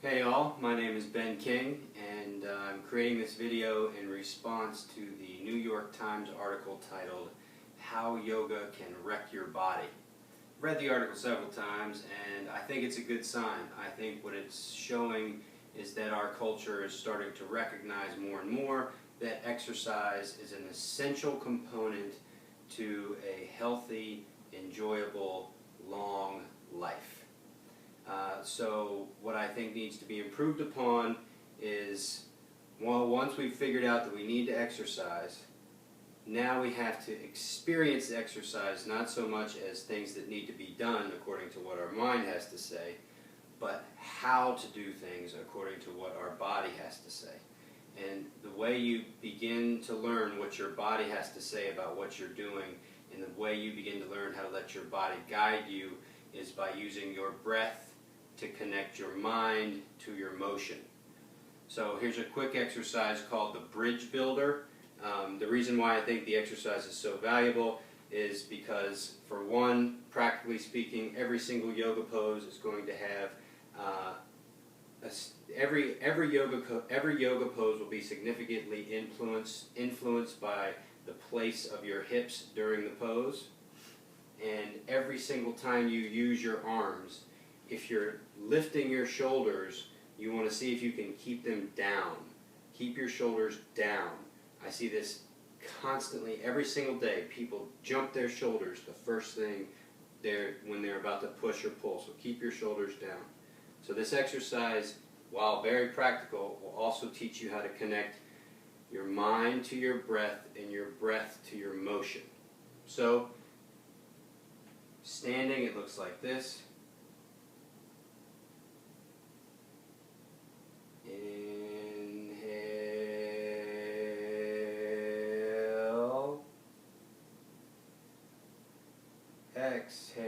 Hey all, my name is Ben King, and I'm creating this video in response to the New York Times article titled How Yoga Can Wreck Your Body. I've read the article several times and I think it's a good sign. I think what it's showing is that our culture is starting to recognize more and more that exercise is an essential component to a healthy, enjoyable, long life. So what I think needs to be improved upon is, well, once we've figured out that we need to exercise, now we have to experience the exercise not so much as things that need to be done according to what our mind has to say, but how to do things according to what our body has to say. And the way you begin to learn what your body has to say about what you're doing, and the way you begin to learn how to let your body guide you, is by using your breath to connect your mind to your motion. So here's a quick exercise called the Bridge Builder. The reason why I think the exercise is so valuable is because, for one, practically speaking, every single yoga pose is going to have every yoga pose will be significantly influenced by the place of your hips during the pose. And every single time you use your arms, if you're lifting your shoulders, you want to see if you can keep them down. Keep your shoulders down. I see this constantly every single day. People jump their shoulders the first thing when they're about to push or pull. So keep your shoulders down. So this exercise, while very practical, will also teach you how to connect your mind to your breath and your breath to your motion. So standing, it looks like this. Inhale. Exhale.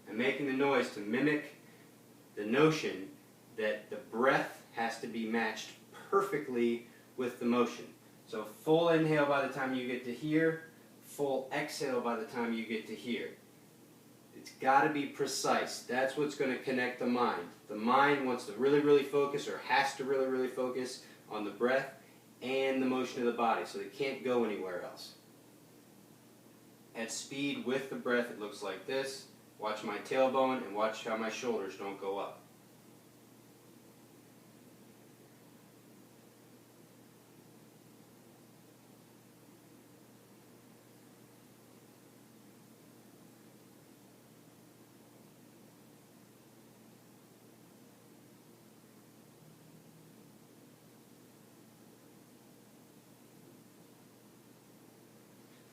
I'm making the noise to mimic the notion that the breath has to be matched perfectly with the motion. So full inhale by the time you get to here, full exhale by the time you get to here. It's got to be precise. That's what's going to connect the mind. The mind wants to really focus, or has to really focus on the breath and the motion of the body, so they can't go anywhere else. At speed with the breath, it looks like this. Watch my tailbone and watch how my shoulders don't go up.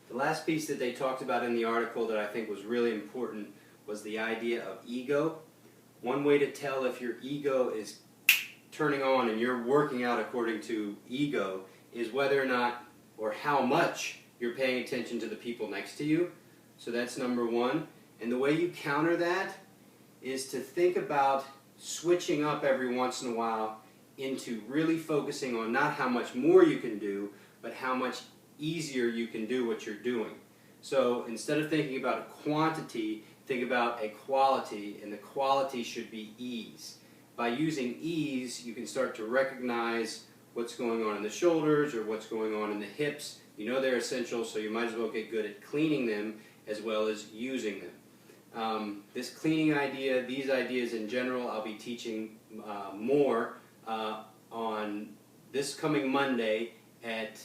The last piece that they talked about in the article that I think was really important was the idea of ego. One way to tell if your ego is turning on and you're working out according to ego is whether or not, or how much, you're paying attention to the people next to you. So that's number one. And the way you counter that is to think about switching up every once in a while into really focusing on not how much more you can do, but how much easier you can do what you're doing. So instead of thinking about a quantity, think about a quality, and the quality should be ease. By using ease, you can start to recognize what's going on in the shoulders or what's going on in the hips. You know they're essential, so you might as well get good at cleaning them as well as using them. This cleaning idea, these ideas in general, I'll be teaching more on this coming Monday at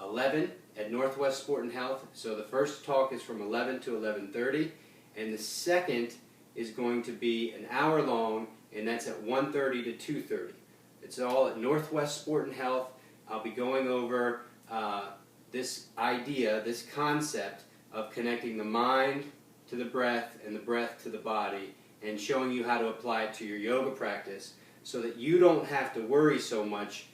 11 at Northwest Sport and Health. So the first talk is from 11 to 11:30, and the second is going to be an hour long, and that's at 1:30 to 2:30. It's all at Northwest Sport and Health. I'll be going over this idea, this concept of connecting the mind to the breath and the breath to the body, and showing you how to apply it to your yoga practice so that you don't have to worry so much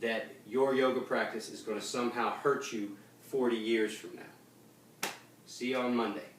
that your yoga practice is going to somehow hurt you 40 years from now. See you on Monday.